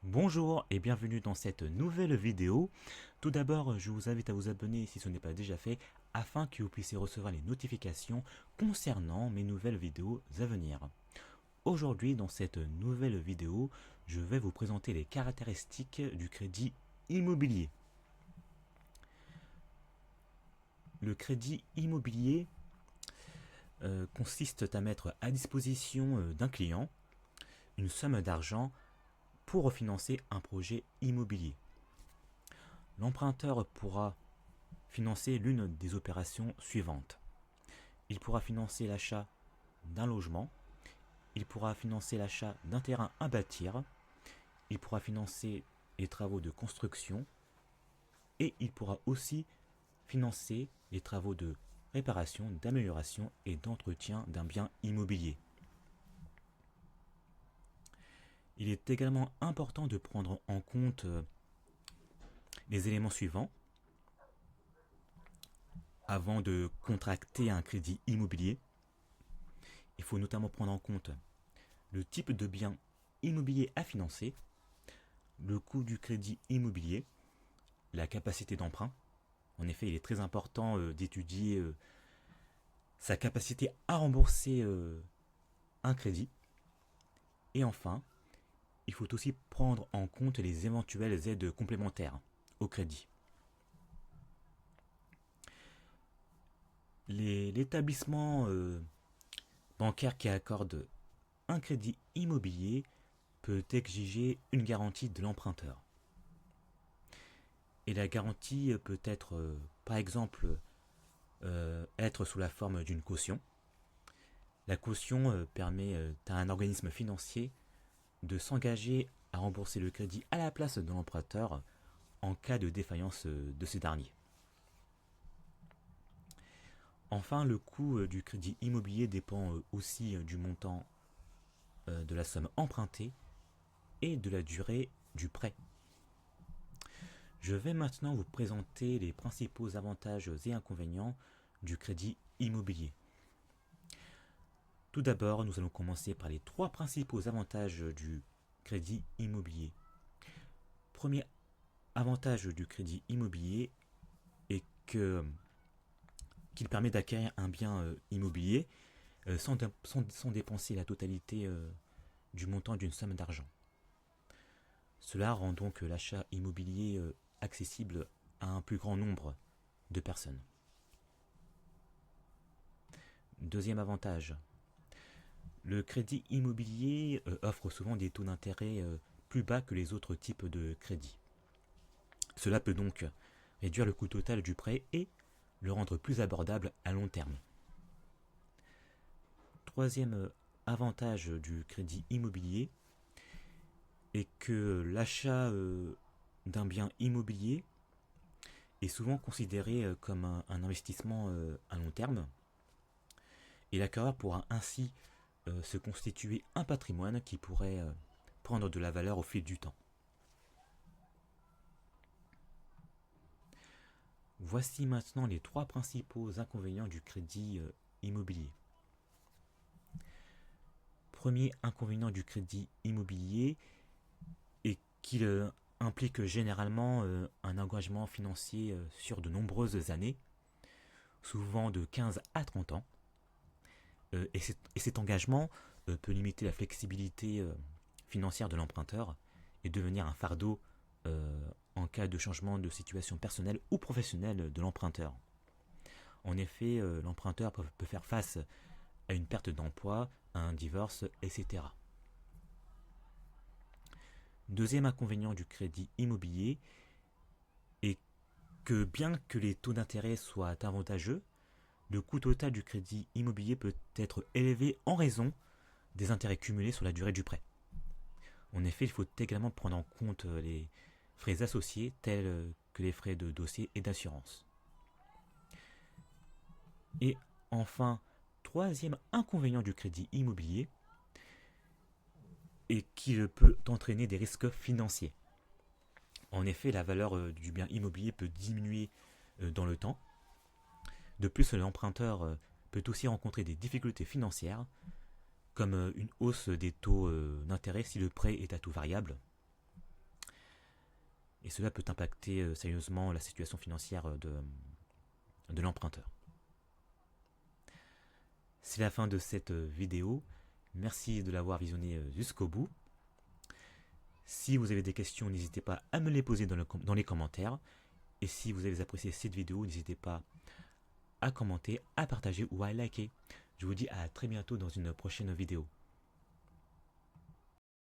Bonjour et bienvenue dans cette nouvelle vidéo. Tout d'abord, je vous invite à vous abonner si ce n'est pas déjà fait afin que vous puissiez recevoir les notifications concernant mes nouvelles vidéos à venir. Aujourd'hui, dans cette nouvelle vidéo, je vais vous présenter les caractéristiques du crédit immobilier. Le crédit immobilier consiste à mettre à disposition d'un client une somme d'argent pour refinancer un projet immobilier. L'emprunteur pourra financer l'une des opérations suivantes. Il pourra financer l'achat d'un logement, il pourra financer l'achat d'un terrain à bâtir, il pourra financer les travaux de construction et il pourra aussi financer les travaux de réparation, d'amélioration et d'entretien d'un bien immobilier. Il est également important de prendre en compte les éléments suivants avant de contracter un crédit immobilier. Il faut notamment prendre en compte le type de bien immobilier à financer, le coût du crédit immobilier, la capacité d'emprunt. En effet, il est très important d'étudier sa capacité à rembourser un crédit. Et enfin, il faut aussi prendre en compte les éventuelles aides complémentaires au crédit. L'établissement bancaire qui accorde un crédit immobilier peut exiger une garantie de l'emprunteur. Et la garantie peut être, par exemple, être sous la forme d'une caution. La caution permet à un organisme financier de s'engager à rembourser le crédit à la place de l'emprunteur en cas de défaillance de ce dernier. Enfin, le coût du crédit immobilier dépend aussi du montant de la somme empruntée et de la durée du prêt. Je vais maintenant vous présenter les principaux avantages et inconvénients du crédit immobilier. Tout d'abord, nous allons commencer par les trois principaux avantages du crédit immobilier. Premier avantage du crédit immobilier est qu'il permet d'acquérir un bien immobilier sans dépenser la totalité du montant d'une somme d'argent. Cela rend donc l'achat immobilier accessible à un plus grand nombre de personnes. Deuxième avantage, le crédit immobilier offre souvent des taux d'intérêt plus bas que les autres types de crédits. Cela peut donc réduire le coût total du prêt et le rendre plus abordable à long terme. Troisième avantage du crédit immobilier est que l'achat d'un bien immobilier est souvent considéré comme un investissement à long terme et l'acquéreur pourra ainsi se constituer un patrimoine qui pourrait prendre de la valeur au fil du temps. Voici maintenant les trois principaux inconvénients du crédit immobilier. Premier inconvénient du crédit immobilier est qu'il implique généralement un engagement financier sur de nombreuses années, souvent de 15 à 30 ans. Et cet engagement peut limiter la flexibilité financière de l'emprunteur et devenir un fardeau en cas de changement de situation personnelle ou professionnelle de l'emprunteur. En effet, l'emprunteur peut faire face à une perte d'emploi, à un divorce, etc. Deuxième inconvénient du crédit immobilier est que bien que les taux d'intérêt soient avantageux, le coût total du crédit immobilier peut être élevé en raison des intérêts cumulés sur la durée du prêt. En effet, il faut également prendre en compte les frais associés tels que les frais de dossier et d'assurance. Et enfin, troisième inconvénient du crédit immobilier est qu'il peut entraîner des risques financiers. En effet, la valeur du bien immobilier peut diminuer dans le temps. De plus, l'emprunteur peut aussi rencontrer des difficultés financières, comme une hausse des taux d'intérêt si le prêt est à taux variable. et cela peut impacter sérieusement la situation financière de l'emprunteur. C'est la fin de cette vidéo. Merci de l'avoir visionné jusqu'au bout. Si vous avez des questions, n'hésitez pas à me les poser dans les commentaires. Et si vous avez apprécié cette vidéo, n'hésitez pas à commenter, à partager ou à liker. Je vous dis à très bientôt dans une prochaine vidéo.